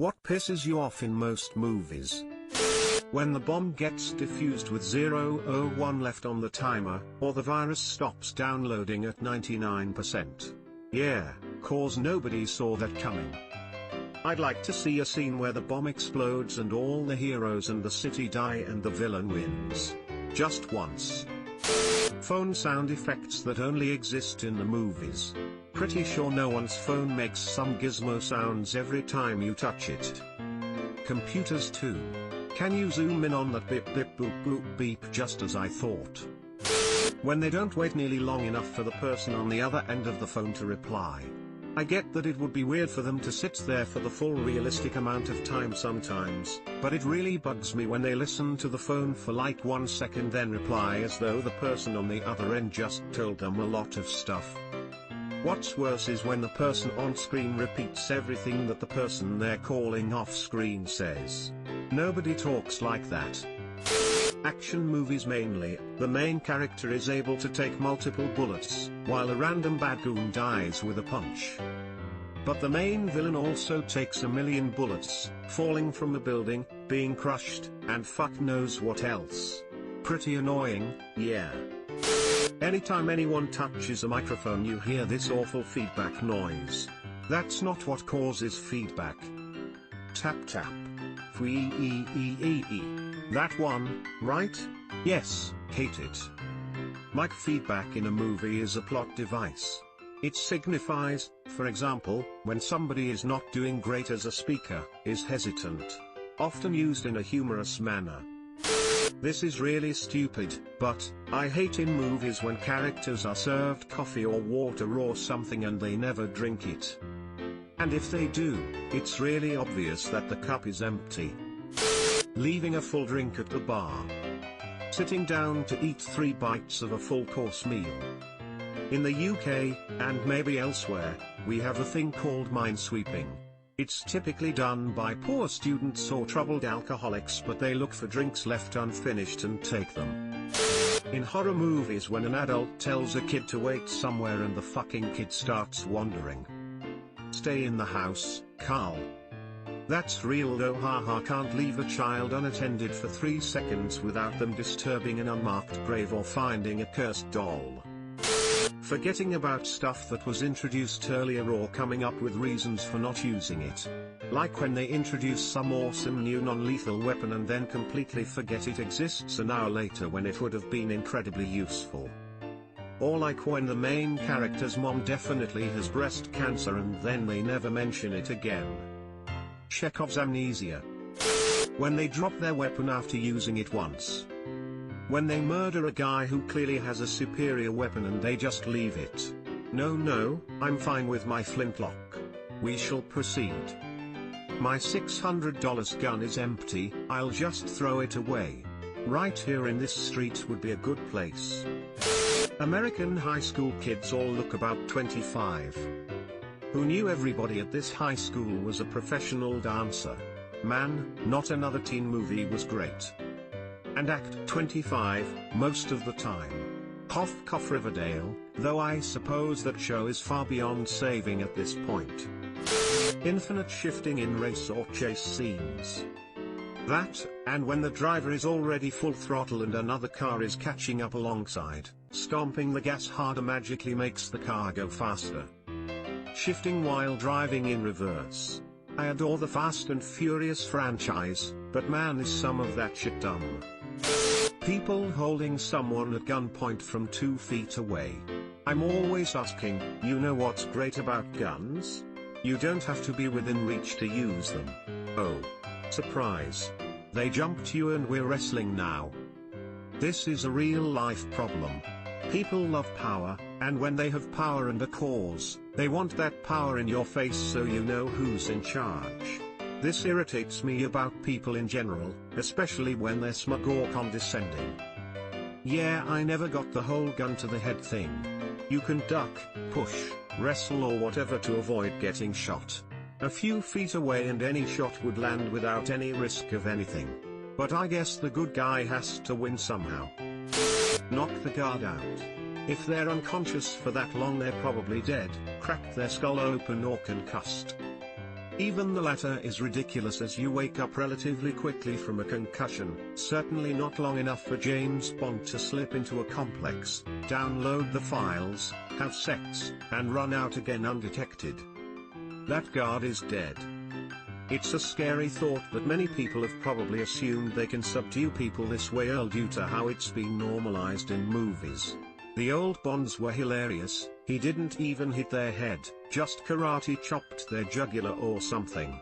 What pisses you off in most movies? When the bomb gets defused with 0:01 left on the timer, or the virus stops downloading at 99%. Yeah, 'cause nobody saw that coming. I'd like to see a scene where the bomb explodes and all the heroes and the city die and the villain wins. Just once. Phone sound effects that only exist in the movies. Pretty sure no one's phone makes some gizmo sounds every time you touch it. Computers too. Can you zoom in on that bip bip boop boop beep just as I thought? When they don't wait nearly long enough for the person on the other end of the phone to reply. I get that it would be weird for them to sit there for the full realistic amount of time sometimes, but it really bugs me when they listen to the phone for like 1 second then reply as though the person on the other end just told them a lot of stuff. What's worse is when the person on screen repeats everything that the person they're calling off screen says. Nobody talks like that. Action movies mainly, the main character is able to take multiple bullets, while a random bad goon dies with a punch. But the main villain also takes 1,000,000 bullets, falling from a building, being crushed, and fuck knows what else. Pretty annoying, yeah. Anytime anyone touches a microphone you hear this awful feedback noise. That's not what causes feedback. Tap tap. Fwee. That one, right? Yes, hate it. Mic feedback in a movie is a plot device. It signifies, for example, when somebody is not doing great as a speaker, is hesitant. Often used in a humorous manner. This is really stupid, but I hate in movies when characters are served coffee or water or something and they never drink it. And if they do, it's really obvious that the cup is empty. Leaving a full drink at the bar. Sitting down to eat 3 bites of a full course meal. In the UK, and maybe elsewhere, we have a thing called minesweeping. It's typically done by poor students or troubled alcoholics, but they look for drinks left unfinished and take them. In horror movies, when an adult tells a kid to wait somewhere and the fucking kid starts wandering. Stay in the house, Carl. That's real though, haha, can't leave a child unattended for 3 seconds without them disturbing an unmarked grave or finding a cursed doll. Forgetting about stuff that was introduced earlier or coming up with reasons for not using it. Like when they introduce some awesome new non-lethal weapon and then completely forget it exists an hour later when it would have been incredibly useful. Or like when the main character's mom definitely has breast cancer and then they never mention it again. Chekhov's amnesia. When they drop their weapon after using it once. When they murder a guy who clearly has a superior weapon and they just leave it. No, I'm fine with my flintlock. We shall proceed. My $600 gun is empty, I'll just throw it away. Right here in this street would be a good place. American high school kids all look about 25. Who knew everybody at this high school was a professional dancer? Man, Not Another Teen Movie was great. And act 25, most of the time. Cough cough Riverdale, though I suppose that show is far beyond saving at this point. Infinite shifting in race or chase scenes. That, and when the driver is already full throttle and another car is catching up alongside, stomping the gas harder magically makes the car go faster. Shifting while driving in reverse. I adore the Fast and Furious franchise, but man is some of that shit dumb. People holding someone at gunpoint from 2 feet away. I'm always asking, you know what's great about guns? You don't have to be within reach to use them. Oh. Surprise. They jumped you and we're wrestling now. This is a real life problem. People love power, and when they have power and a cause, they want that power in your face so you know who's in charge. This irritates me about people in general, especially when they're smug or condescending. Yeah, I never got the whole gun to the head thing. You can duck, push, wrestle or whatever to avoid getting shot. A few feet away and any shot would land without any risk of anything. But I guess the good guy has to win somehow. Knock the guard out. If they're unconscious for that long they're probably dead, cracked their skull open or concussed. Even the latter is ridiculous, as you wake up relatively quickly from a concussion, certainly not long enough for James Bond to slip into a complex, download the files, have sex, and run out again undetected. That guard is dead. It's a scary thought, but many people have probably assumed they can subdue people this way due to how it's been normalized in movies. The old Bonds were hilarious. He didn't even hit their head, just karate chopped their jugular or something.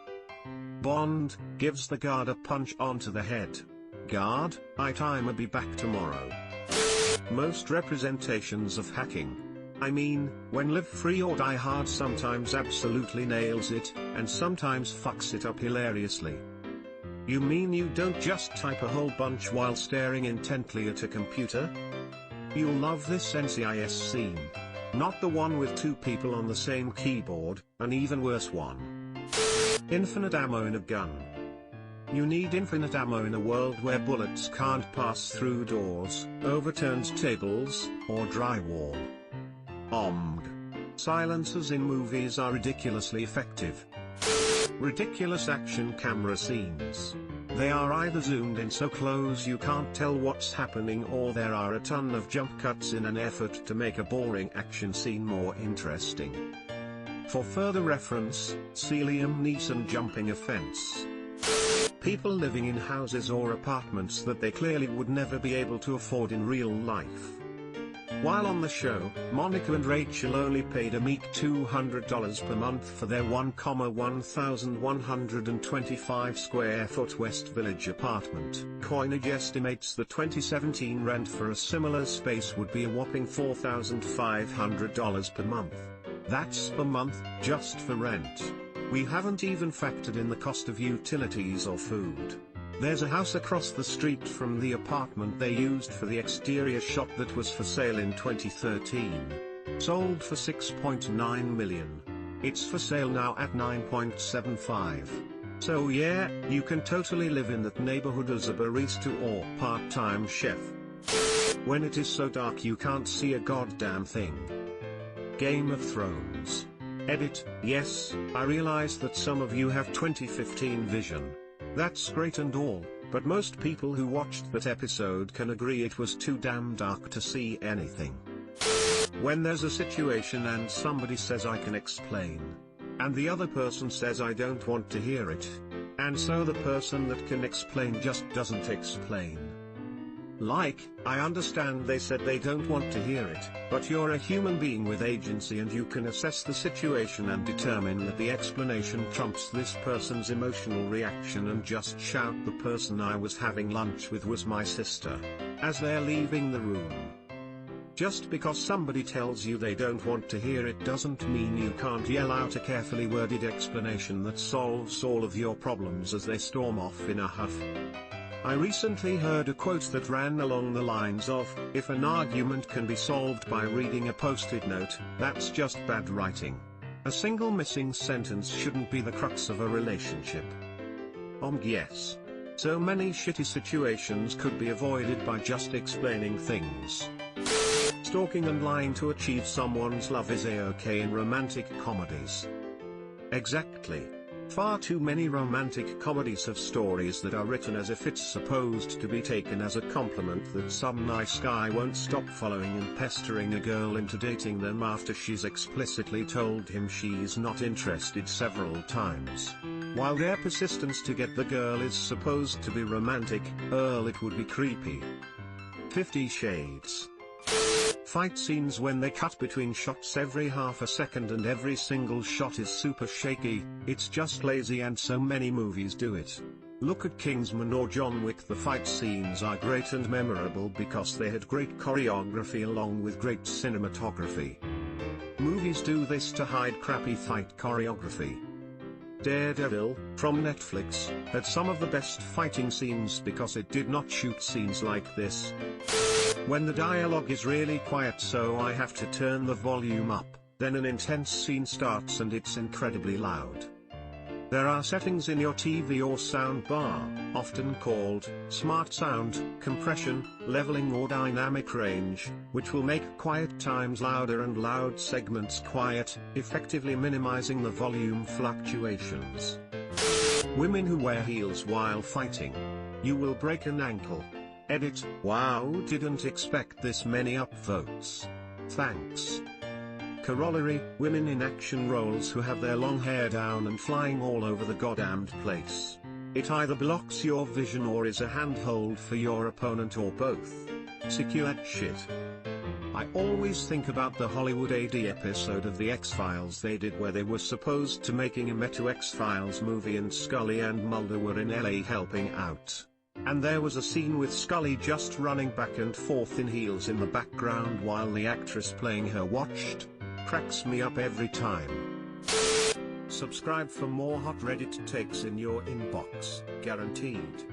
Bond gives the guard a punch onto the head. Guard, I'ma be back tomorrow. Most representations of hacking, I mean, when Live Free or Die Hard sometimes absolutely nails it, and sometimes fucks it up hilariously. You mean you don't just type a whole bunch while staring intently at a computer? You'll love this NCIS scene. Not the one with two people on the same keyboard, an even worse one. Infinite ammo in a gun. You need infinite ammo in a world where bullets can't pass through doors, overturned tables, or drywall. Silencers in movies are ridiculously effective. Ridiculous action camera scenes. They are either zoomed in so close you can't tell what's happening, or there are a ton of jump cuts in an effort to make a boring action scene more interesting. For further reference, see Liam Neeson jumping a fence. People living in houses or apartments that they clearly would never be able to afford in real life. While on the show, Monica and Rachel only paid a meek $200 per month for their 1,125 square foot West Village apartment. Coinage estimates the 2017 rent for a similar space would be a whopping $4,500 per month. That's per month, just for rent. We haven't even factored in the cost of utilities or food. There's a house across the street from the apartment they used for the exterior shot that was for sale in 2013. Sold for $6.9 million. It's for sale now at $9.75. So yeah, you can totally live in that neighborhood as a barista or part-time chef. When it is so dark you can't see a goddamn thing. Game of Thrones. Edit, yes, I realize that some of you have 2015 vision. That's great and all, but most people who watched that episode can agree it was too damn dark to see anything. When there's a situation and somebody says I can explain, and the other person says I don't want to hear it, and so the person that can explain just doesn't explain. Like, I understand they said they don't want to hear it, but you're a human being with agency and you can assess the situation and determine that the explanation trumps this person's emotional reaction and just shout, "The person I was having lunch with was my sister," as they're leaving the room. Just because somebody tells you they don't want to hear it doesn't mean you can't yell out a carefully worded explanation that solves all of your problems as they storm off in a huff. I recently heard a quote that ran along the lines of, "If an argument can be solved by reading a post-it note, that's just bad writing." A single missing sentence shouldn't be the crux of a relationship. Yes. So many shitty situations could be avoided by just explaining things. Stalking and lying to achieve someone's love is a-okay in romantic comedies. Exactly. Far too many romantic comedies have stories that are written as if it's supposed to be taken as a compliment that some nice guy won't stop following and pestering a girl into dating them after she's explicitly told him she's not interested several times. While their persistence to get the girl is supposed to be romantic, it would be creepy. 50 Shades. Fight scenes when they cut between shots every half a second and every single shot is super shaky, it's just lazy and so many movies do it. Look at Kingsman or John Wick. The fight scenes are great and memorable because they had great choreography along with great cinematography. Movies do this to hide crappy fight choreography. Daredevil, from Netflix, had some of the best fighting scenes because it did not shoot scenes like this. When the dialogue is really quiet so I have to turn the volume up, then an intense scene starts and it's incredibly loud. There are settings in your TV or sound bar, often called smart sound, compression, leveling or dynamic range, which will make quiet times louder and loud segments quiet, effectively minimizing the volume fluctuations. Women who wear heels while fighting. You will break an ankle. Edit. Wow, didn't expect this many upvotes. Thanks. Corollary, women in action roles who have their long hair down and flying all over the goddamned place. It either blocks your vision or is a handhold for your opponent or both. Secure shit. I always think about the Hollywood AD episode of The X-Files they did where they were supposed to making a Meto X-Files movie and Scully and Mulder were in LA helping out. And there was a scene with Scully just running back and forth in heels in the background while the actress playing her watched. Cracks me up every time. Subscribe for more hot Reddit takes in your inbox, guaranteed.